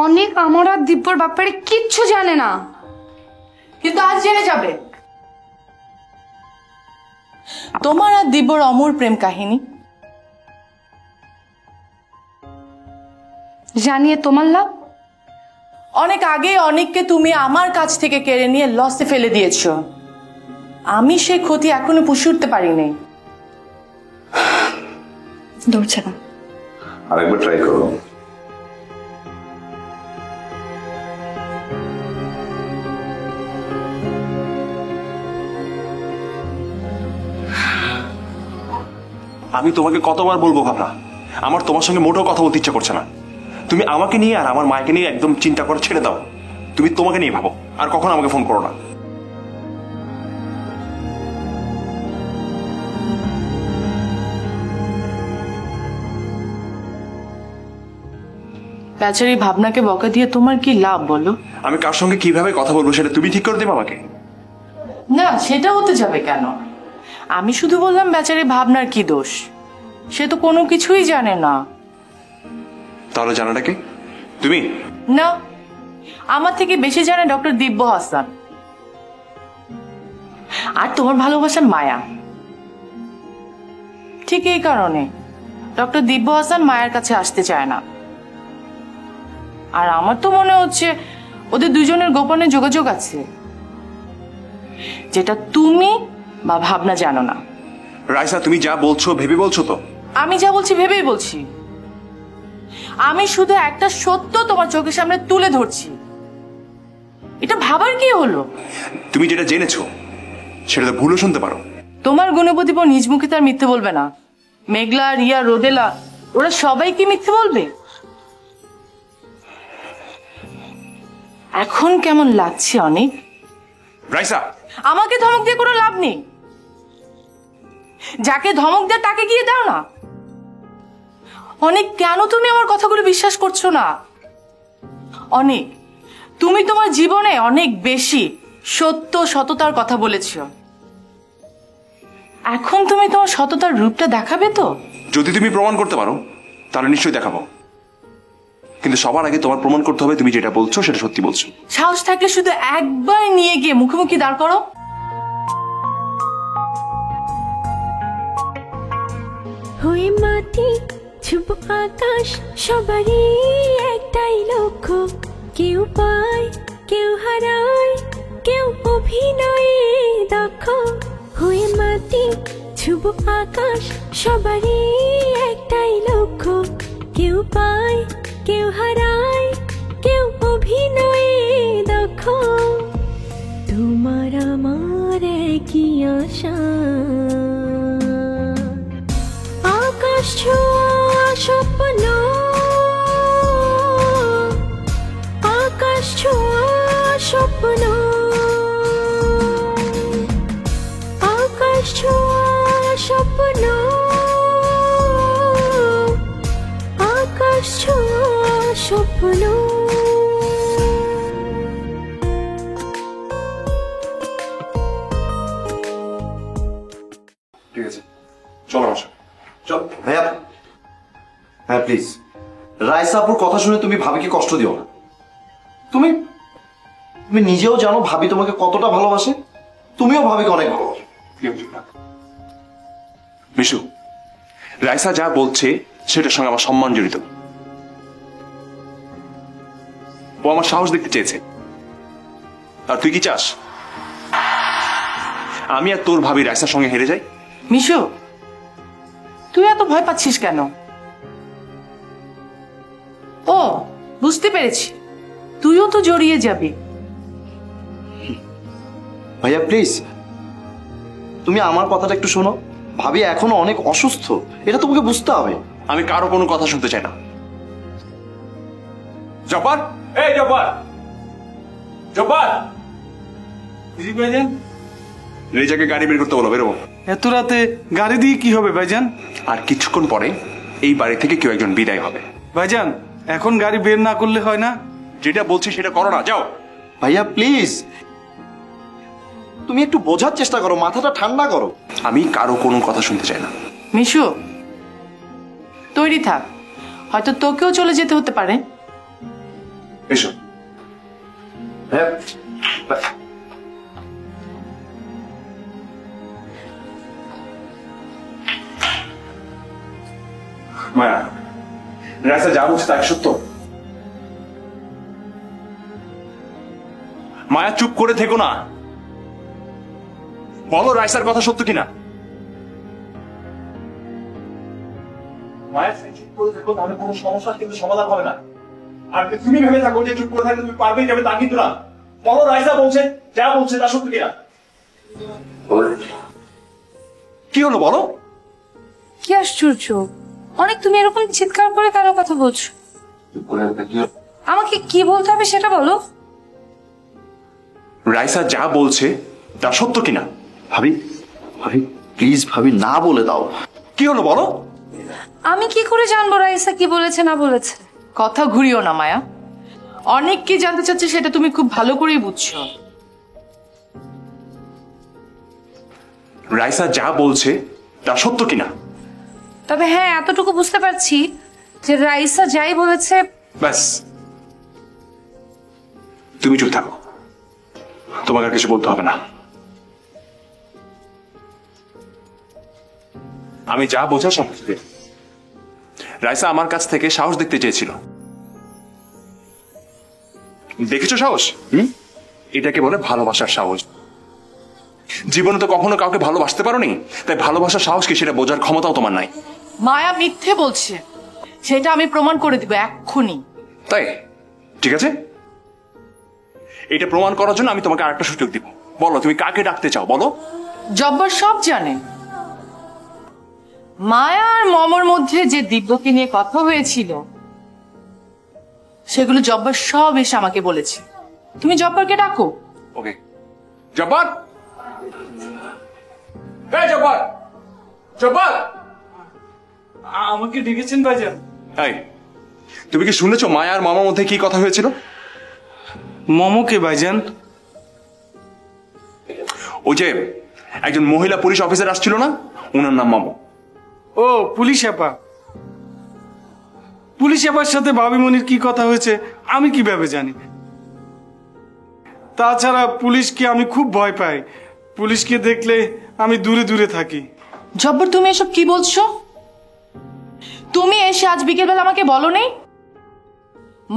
অনেক আমার আর দিব্যর ব্যাপারে কিচ্ছু জানে না, কিন্তু আজ জেনে যাবে। তোমার আর দিব্যর অমর প্রেম কাহিনী জানিয়ে তোমার লাভ? অনেক আগে অনেককে তুমি আমার কাছ থেকে কেড়ে নিয়ে লসে ফেলে দিয়েছ। আমি সেই ক্ষতি এখনো পুষে উঠতে পারিনি। ধরছে না। আরেকবার ট্রাই করো। আমি তোমাকে কতবার বলবো ভাবনা, আমার তোমার সঙ্গে মোটেও কথা বলতে ইচ্ছা করছে না। তুমি আমাকে নিয়ে আর আমার মাকে নিয়ে একদম চিন্তা করে ছেড়ে দাও। তুমি তোমাকে নিয়ে ভাবো, আর কখনো আমাকে ফোন করো না। বেচারি ভাবনাকে বকা দিয়ে তোমার কি লাভ বলো? আমি কার সঙ্গে কিভাবে কথা বলবো সেটা তুমি ঠিক করে দেবে আমাকে। না, সেটা হতে যাবে কেন? আমি শুধু বললাম বেচারি ভাবনার কি দোষ, সে তো কোনো কিছুই জানে না। তাহলে জানাটা কি তুমি? না, আমার থেকে বেশি জানে ডক্টর দিব্য হাসান আর তোমার ভালোবাসার মায়া। ঠিক এই কারণে ডক্টর দিব্য হাসান মায়ের কাছে আসতে চায় না। আর আমার তো মনে হচ্ছে ওদের দুজনের গোপনে যোগাযোগ আছে, যেটা তুমি বা ভাবনা জানো না। রাইসা, তুমি যা বলছো ভেবে বলছো তো? আমি যা বলছি ভেবেই বলছি। আমি শুধু একটা সত্য তোমার চোখের সামনে তুলে ধরছি। এটা ভাবার কি হলো? তুমি যেটা জেনেছো সেটা তো ভুলও শুনতে পারো। তোমার গুণপতি নিজ মুখে তার মিথ্যে বলবে না। মেঘলা, রিয়া, রোদেলা ওরা সবাই কি মিথ্যে বলবে? এখন কেমন লাগছে অনেক? রাইসা, আমাকে ধমক দিয়ে কোনো লাভ নেই। যাকে ধমক দেয় তাকে গিয়ে দাও না। অনেক, কেন তুমি আমার কথাগুলো বিশ্বাস করছো না? অনেক, তুমি তোমার জীবনে অনেক বেশি সত্য সততার কথা বলেছ। এখন তুমি তোমার সততার রূপটা দেখাবে তো? যদি তুমি প্রমাণ করতে পারো তাহলে নিশ্চয়ই দেখাবো, কিন্তু সবার আগে তোমার প্রমাণ করতে হবে তুমি যেটা বলছো সেটা সত্যি বলছো। সাহস থাকলে শুধু একবার নিয়ে গিয়ে মুখোমুখি দাঁড় করো। হয়ে মাটি ছুব আকাশ, সবারই একটাই লক্ষ্য। কেউ পায়, কেউ হারায়, কেউ অভিনয়ে দক্ষ। হয়ে মাটি ছুব আকাশ, সবারই একটাই লক্ষ্য। কেউ পায়, কেউ হারায়, কেউ অভিনয়ে দক্ষ। তোমার আমার একই আশা, আকাশ ছোঁয়া স্বপ্ন, আকাশ ছোঁয়া স্বপ্ন, আকাশ ছোঁয়া স্বপ্ন, আকাশ ছোঁয়া স্বপ্ন। ঠিক আছে, চলো আমার সাথে। চল ভাইয়া, হ্যাঁ প্লিজ, রাইসাপুর কথা শুনে তুমি ভাবিকে কষ্ট দিও না। তুমি তুমি নিজেও জানো ভাবি তোমাকে কতটা ভালোবাসে, তুমিও ভাবিকে অনেক ভালোবাসো। মিশু, রাইসা যা বলছে সেটার সঙ্গে আমার সম্মান জড়িত। ও আমার সাহস দেখতে চেয়েছে, আর তুই কি চাস আমি আর তোর ভাবি রাইসার সঙ্গে হেরে যাই? মিশু, তুই এত ভয় পাচ্ছিস কেন? ও, বুঝতে পেরেছি, তুইও তো জড়িয়ে যাবি। ভাইয়া প্লিজ, তুমি আমার কথাটা একটু শোনো। ভাবি এখনো অনেক অসুস্থ, এটা তোমাকে বুঝতে হবে। আমি কারো কোনো কথা শুনতে চাই না। জব্বার, এই জব্বার, জব্বার, রেজাকে গাড়ি বের করতে বলো, বেরোবো। এত রাতে গাড়ি দিয়ে কি হবে ভাইজান? আর কিছুক্ষণ পরে এই বাড়ি থেকে কেউ একজন বিদায় হবে। ভাইজান, এখন গাড়ি বের না করলে হয় না? যেটা বলছি সেটা করো না, যাও। ভাইয়া প্লিজ, তুমি একটু বোঝার চেষ্টা করো, মাথাটা ঠান্ডা করো। আমি কারো কোনো কথা শুনতে চাই না। মিশু, তৈরি থাক, হয়তো তোকেও চলে যেতে হতে পারে। এসো। হ্যাঁ, মায়া, রাইসা যা বলছে তা কি সত্য? মায়া চুপ করে থেকো না, বলো রাইসার কথা সত্য কিনা। মায়া চুপ করে থেকো, তাহলে কোনো সমস্যা কিন্তু সমাধান হবে না। আর তুমি ভেবে থাকো যে চুপ করে থাকলে তুমি পারবেই যাবে, তা কিন্তু না। বলো রাইসা বলছে যা বলছে তা সত্য কিনা। কি হলো বলো? কি আশ্চর্য, অনেক তুমি এরকম চিৎকার করে কেন কথা বলছো? আমাকে কি বলতে হবে সেটা বলো। রাইসা যা বলছে তা সত্য কিনা। ভাবি ভাবি প্লিজ ভাবি, না বলে দাও। কি হলো বলো? আমি কি করে জানবো রাইসা কি বলেছে না বলেছে? কথা ঘুরিও না মায়া, অনেক কি জানতে চাচ্ছে সেটা তুমি খুব ভালো করেই বুঝছো। রাইসা যা বলছে তা সত্য কিনা। তবে হ্যাঁ, এতটুকু বুঝতে পারছি যে রাইসা যাই বলেছে। ব্যাস, তুমি চুপ থাকো, তোমাকে আর কিছু বলতে হবে না। আমি যা বোঝার সব বুঝতে। রাইসা আমার কাছ থেকে সাহস দেখতে চেয়েছিল। দেখেছো সাহস? এটাকে বলে ভালোবাসার সাহস। জীবনে তো কখনো কাউকে ভালোবাসতে পারোনি, তাই ভালোবাসার সাহস কি সেটা বোঝার ক্ষমতাও তোমার নাই। মায়া মিথ্যে বলছে, সেটা আমি প্রমাণ করে দিব এক্ষুনি। তাই ঠিক আছে, এটা প্রমাণ করার জন্য আমি তোমাকে আরেকটা সুযোগ দিব। বলো তুমি কাকে ডাকতে চাও, বলো। জব্বার সব জানে। মায়া আর মমর মধ্যে যে দিব্যকে নিয়ে কথা হয়েছিল সেগুলো জব্বার সব এসে আমাকে বলেছে। তুমি জব্বারকে ডাকো। ওকে। জব্বার, এই জব্বার, জব্বার। আমাকে ডেকেছেন ভাইজান? এই, তুমি কি শুনেছো মায়া আর মামার মধ্যে কি কথা হয়েছিল? মমকে ভাইজান? ওই যে একজন মহিলা পুলিশ অফিসার আসছিল না, ওনার নাম মামু। ও পুলিশ আপা। পুলিশ আপার সাথে ভাবিমনির কি কথা হয়েছে আমি কিভাবে জানি? তাছাড়া পুলিশকে আমি খুব ভয় পাই, পুলিশকে দেখলে আমি দূরে দূরে থাকি। জব্বর তুমি এসব কি বলছো? তুমি এসে আজ বিকেলবেলা আমাকে বলো নেই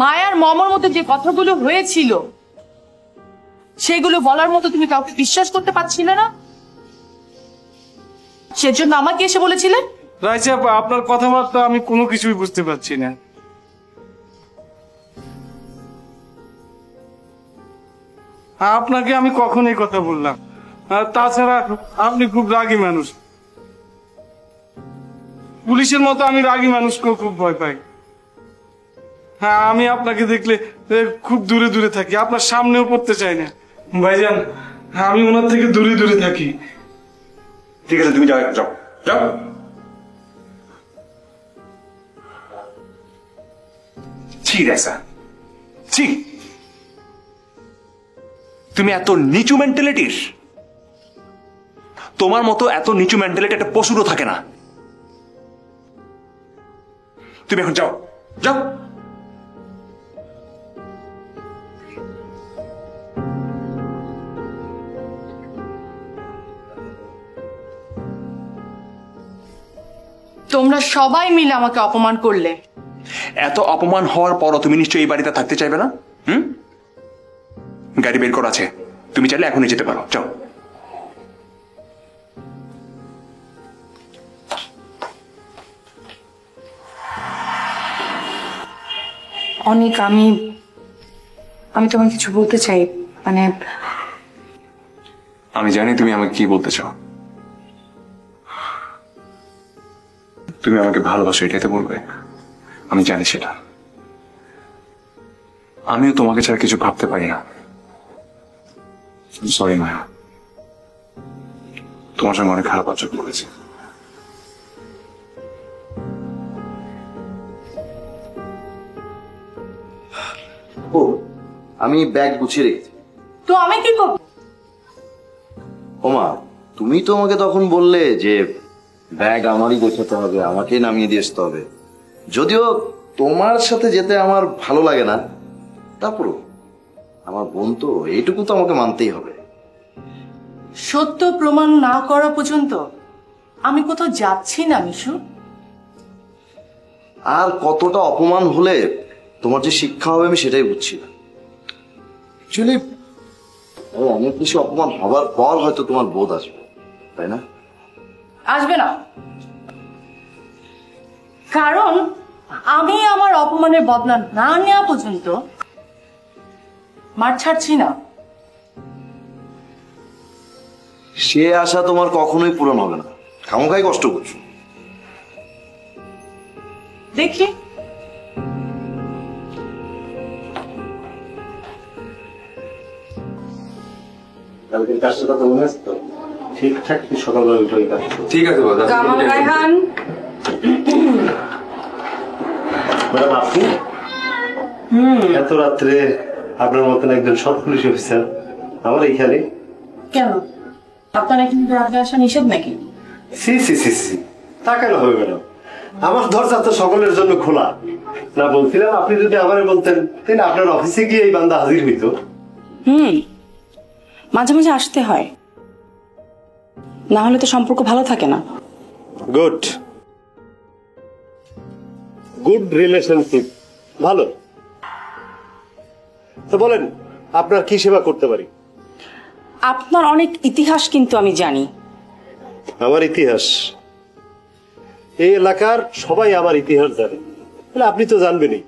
মায়ার মমর মধ্যে যে কথাগুলো হয়েছিল সেগুলো বলার মতো তুমি কাউকে বিশ্বাস করতে পারছিলে না, সেজন্য আমাকে এসে বলেছিলে? রাইসা আপা, আপনার কথাবার্তা আমি কোনো কিছুই বুঝতে পারছি না। আপনাকে আমি কখন এই কথা বললাম? আর তাছাড়া আপনি খুব রাগী মানুষ। পুলিশের মতো আমি রাগী মানুষকেও খুব ভয় পাই। হ্যাঁ, আমি আপনাকে দেখলে খুব দূরে দূরে থাকি, আপনার সামনেও পড়তে চাই না ভাইজান। আমি ওনার থেকে দূরে দূরে থাকি। ঠিক আছে, তুমি যাও, যাও যাও। ছি রাইসা, ছি, তুমি এত নিচু মেন্টালিটির। তোমার মতো এত নিচু মেন্টালিটি একটা পশুরও থাকে না। তুমি এখন যাও, যাও। তোমরা সবাই মিলে আমাকে অপমান করলে। এত অপমান হওয়ার পরও তুমি নিশ্চয়ই এই বাড়িতে থাকতে চাইবে না? গাড়ি বের করা আছে, তুমি চাইলে এখনই যেতে পারো, যাও। অনেক, আমি তোমাকে কিছু বলতে চাই। মানে আমি জানি তুমি আমাকে কি বলতে চাও। তুমি আমাকে ভালোবাসো, এটাই তো বলবে। আমি জানি সেটা। আমিও তোমাকে ছাড়া কিছু ভাবতে পারি না। সরি মায়া, তোমার সঙ্গে অনেক খারাপ আচরণ করেছি। ও, আমি ব্যাগ গুছিয়ে রেখেছি। তো আমি কি করবো? ওমা, তুমি তো আমাকে তখন বললে যে ব্যাগ আমারই গোছাতে হবে, আমাকেই নামিয়ে দিয়ে আসতে হবে। যদিও তোমার সাথে যেতে আমার ভালো লাগে না, তারপরও আমার বোন তো, এইটুকু তো আমাকে মানতেই হবে। সত্য প্রমাণ না করা পর্যন্ত আমি কোথাও যাচ্ছি না মিশু। আর কতটা অপমান হলে তোমার যে শিক্ষা হবে আমি সেটাই বুঝছি না। অ্যাকচুয়ালি অনেক বেশি অপমান হবার পর হয়তো তোমার বোধ আসবে, তাই না? আসবে না, কারণ আমি আমার অপমানের বদলা না নেওয়া পর্যন্ত মার ছাড়ছি না। সে আশা তোমার কখনোই পূরণ হবে না, খামোখাই কষ্ট করছো। দেখি কালকের কাজটা কথা মনে আছে তো? ঠিকঠাক সকালবেলা উঠে ওই কাজ করো। ঠিক আছে বাবা। কামাল রায়হান, ম্যাডাম আপনি এত রাত্রে আপনার মতন একজন সৎ পুলিশ অফিসার আমার এইখানে? কেন, আপনার এখানে রাতে আসা নিষেধ নাকি? সি সি সি সি, তা কেন হবে ম্যাডাম? আমার দরজা তো সকলের জন্য খোলা। না বলছিলাম আপনি যদি আমারে বলতেন তাহলে আপনার অফিসে গিয়ে এই বান্দা হাজির হইতো। মাঝে মাঝে আসতে হয়, না হলে তো সম্পর্ক ভালো থাকে না। গুড গুড রিলেশনশিপ, ভালো। তো বলেন আপনার কি সেবা করতে পারি? আপনার অনেক ইতিহাস কিন্তু আমি জানি। আমার ইতিহাস? এই এলাকার সবাই আমার ইতিহাস জানে, তাহলে আপনি তো জানবেনই।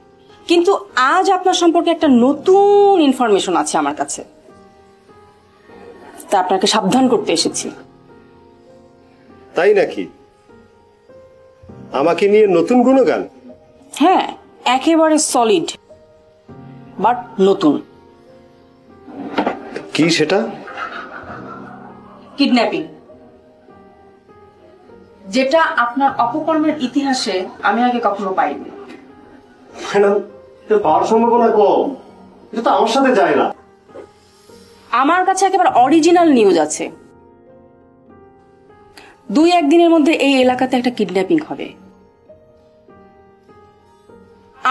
কিন্তু আজ আপনার সম্পর্কে একটা নতুন ইনফরমেশন আছে আমার কাছে, তা আপনাকে সাবধান করতে এসেছি। তাই নাকি? আমাকে নিয়ে নতুন গুণগান? হ্যাঁ, একেবারে সলিড বাট নতুন। কি সেটা? কিডন্যাপিং, যেটা আপনার অপকর্মের ইতিহাসে আমি আগে কখনো পাইনি। ম্যাডাম এটা পাওয়ার সম্ভাবনা কম, এটা তো আমার সাথে যায় না। আমার কাছে একেবারে অরিজিনাল নিউজ আছে। 2-1 দিনের মধ্যে এই এলাকাতে একটা কিডন্যাপিং হবে,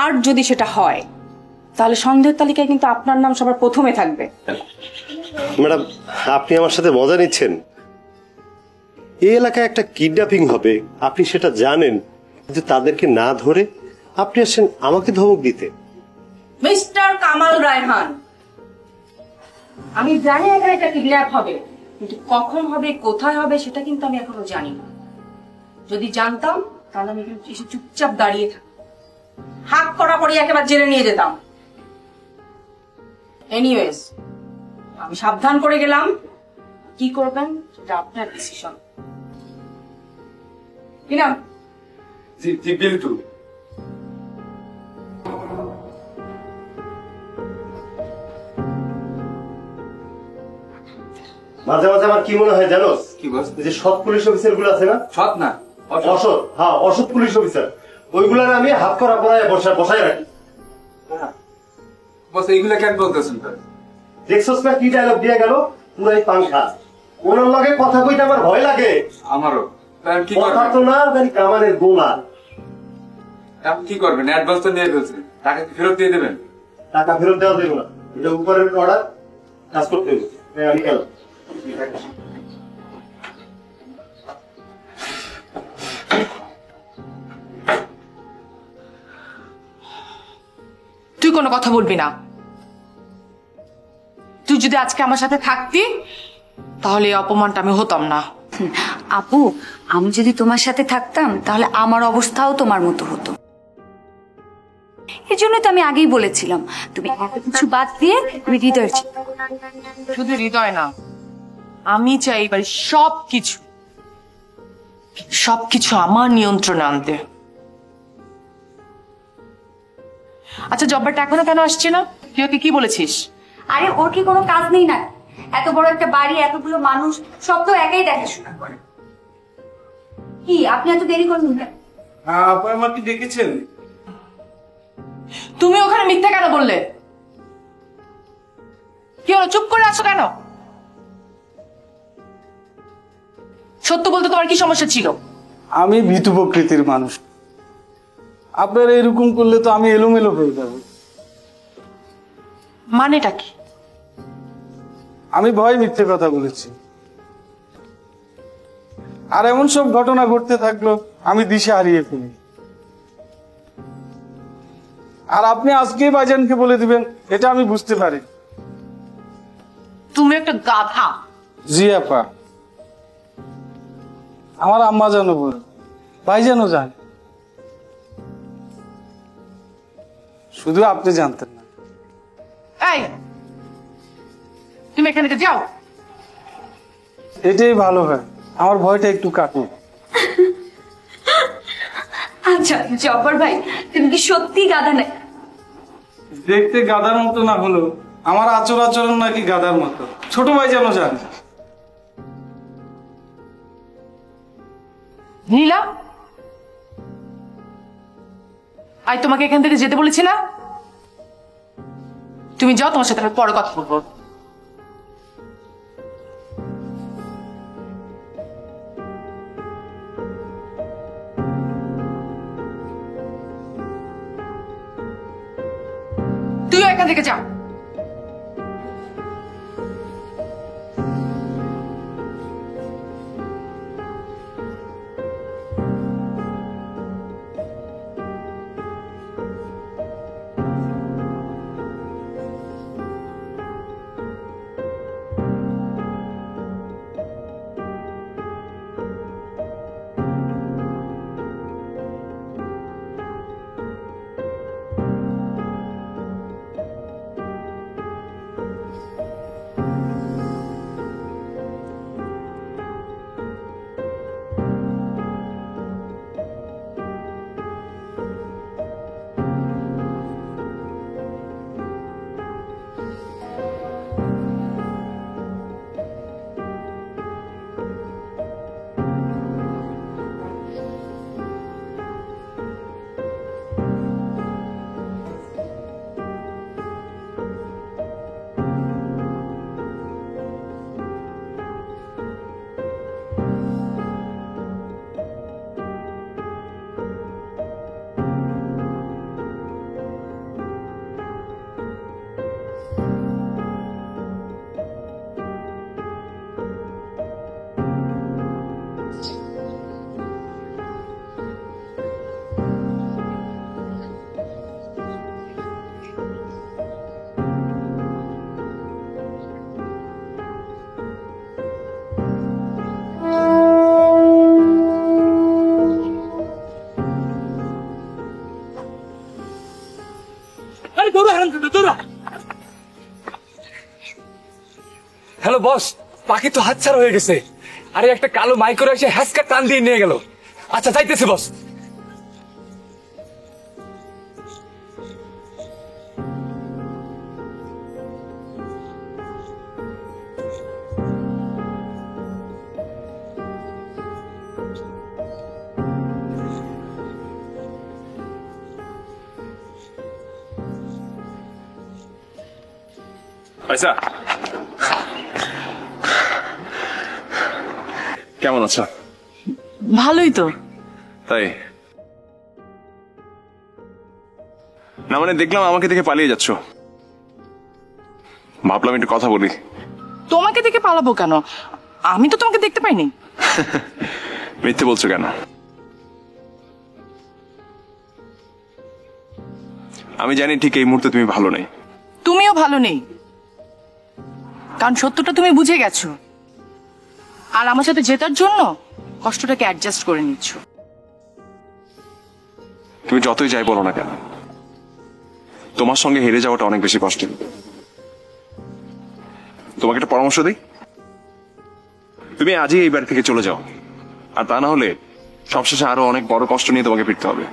আর যদি সেটা হয় তাহলে সন্দেহের তালিকায় কিন্তু আপনার নাম সবার প্রথমে থাকবে। ম্যাডাম আপনি আমার সাথে মজা নিচ্ছেন? এই এলাকায় একটা কিডন্যাপিং হবে, আপনি সেটা জানেন, কিন্তু তাদেরকে না ধরে আপনি আসেন আমাকে ধমক দিতে। মিস্টার কামাল রায়হান, আমি জানি এখানে একটা কিডন্যাপ হবে, কিন্তু কখন হবে, কোথায় হবে সেটা কিন্তু আমি এখনো জানি না। যদি জানতাম তাহলে আমি এখানে এসে চুপচাপ দাঁড়িয়ে থাকতাম, হাত কড়াকড়ি একেবারে জেনে নিয়ে যেতাম। এনিওয়েজ, আমি সাবধান করে গেলাম, কি করবেন সেটা আপনার ডিসিশন। কি নাম? জি জি, বিল্টু। মাঝে মাঝে আমার কি মনে হয় জানোস? কি বস? এই যে সৎ পুলিশ অফিসার গুলো আছে না, সৎ না অসৎ, হ্যাঁ অসৎ পুলিশ অফিসার, ওইগুলার আমি হাত করা পড়ায় বসায় রাখি। বস, এইগুলা কেন বলতেছেন? দেখছস না কি ডায়লগ দিয়ে গেল? পুরাই পাংখা। ওনার লগে কথা কইতে আমার ভয় লাগে। আমারও। কি কথা করবেন? তো না জানি কামানের গোলা। আপনি কি করবেন? অ্যাডভান্স তো নিয়ে ফেলছেন, টাকা কি ফেরত দিয়ে দেবেন? টাকা ফেরত দেওয়া দেবো না, এটা উপরের অর্ডার, কাজ করতে হবে। আমি গেলাম। তুই কোনো কথা বলবি না। তুই যদি আজকে আমার সাথে থাকতি তাহলে এই অপমানটা আমি হতাম না। আপু, আমি যদি তোমার সাথে থাকতাম তাহলে আমার অবস্থাও তোমার মতো হতো। এর জন্য তো আমি আগেই বলেছিলাম তুমি এত কিছু বাদ দিয়ে তুমি হৃদয়ের চিন্তা করো। শুধু হৃদয় না, আমি চাই এবার সবকিছু আমার নিয়ন্ত্রণে আনতে। আচ্ছা, জব্বারটা এখনো কেন আসছে না? তুই ওকে কি বলেছিস? আরে ওর কি কোনো কাজ নেই না? এত বড় একটা বাড়ি, এতগুলো মানুষ, সব তো একাই দেখাশোনা করে। কি আপনি এত দেরি করুন কেন? আপনি আমাকে ডেকেছেন? তুমি ওখানে মিথ্যা কেন বললে? কি হলো, চুপ করে আছো কেন? সত্য বলতে তোমার কি সমস্যা ছিল? আমি ভীতু প্রকৃতির মানুষ, আপনারা এরকম করলে তো আমি এলোমেলো হয়ে যাবো। মানেটা কি? আমি ভয় মিথ্যে কথা বলেছি, আর এমন সব ঘটনা ঘটতে থাকলো আমি দিশা হারিয়ে ফেলি। আর আপনি আজকে ভাইজানকে বলে দিবেন এটা আমি বুঝতে পারি। তুমি একটা গাধা। জি আপা, আমার আম্মা জানো বল, ভাইজানও জান, শুধু আপনি জানতেন না। এই, তুমি এখান থেকে যাও। এটাই ভালো হয়, আমার ভয়টা একটু কাটুক। আচ্ছা জব্বার ভাই, তুমি কি সত্যি গাধা নাই? দেখতে গাধার মতো না হলো আমার আচরণ নাকি গাধার মতো, ছোট ভাই যেন জানে। নীলা, আই তোমাকে এখান থেকে যেতে বলেছি না? তুমি যাও, তোমার সাথে আমি পরে কথা বলবো। তুইও এখান থেকে যাও। হ্যালো বস, পাখি তো হাতছাড়া হয়ে গেছে। আরে একটা কালো মাইক্রো এসে হ্যাসকা টান দিয়ে নিয়ে গেল। আচ্ছা যাইতেছে বস। আচ্ছা, কেমন আছো? ভালোই তো। তাই না, মানে দেখলাম আমাকে দেখে পালিয়ে যাচ্ছ, ভাবলাম একটু কথা বলি। তোমাকে দেখে পালাবো কেন? আমি তো তোমাকে দেখতে পাইনি। মিথ্যে বলছো কেন? আমি জানি ঠিক এই মুহূর্তে তুমি ভালো নেই। তুমিও ভালো নেই, কারণ সত্যটা তুমি বুঝে গেছো, আর আমার সাথে জেতার জন্য কষ্টটাকে অ্যাডজাস্ট করে নিচ্ছ। তুমি যতই যাই বলো না কেন, তোমার সঙ্গে হেরে যাওয়াটা অনেক বেশি কষ্টের। তোমাকে একটা পরামর্শ দিই, তুমি আজই এই বাড়ি থেকে চলে যাও, আর তা না হলে সবশেষে আরো অনেক বড় কষ্ট নিয়ে তোমাকে ফিরতে হবে।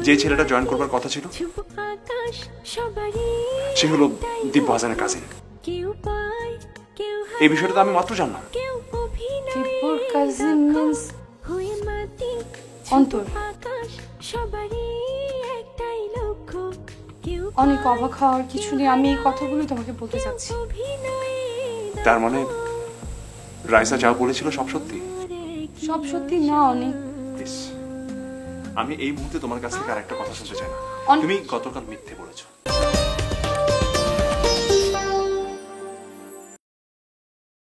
যে ছেলেটা জয়েন করবার কথা ছিল সে হলো দিব্য হাসানের কাজিন। এই বিষয়টা তো আমি মাত্র জানলাম। দিব্যর কাজিন মিন্স অন্তর। অনেক অবাক হওয়ার কিছু নেই, আমি এই কথাগুলো তোমাকে বলতে চাচ্ছি। তার মানে রাইসা যা বলেছিল সব সত্যি? সব সত্যি না অনেক। প্লিজ, আমি এই মুহূর্তে তোমার কাছ থেকে আরেকটা কথা শুনতে চাই না। তুমি গতকাল মিথ্যে বলেছো।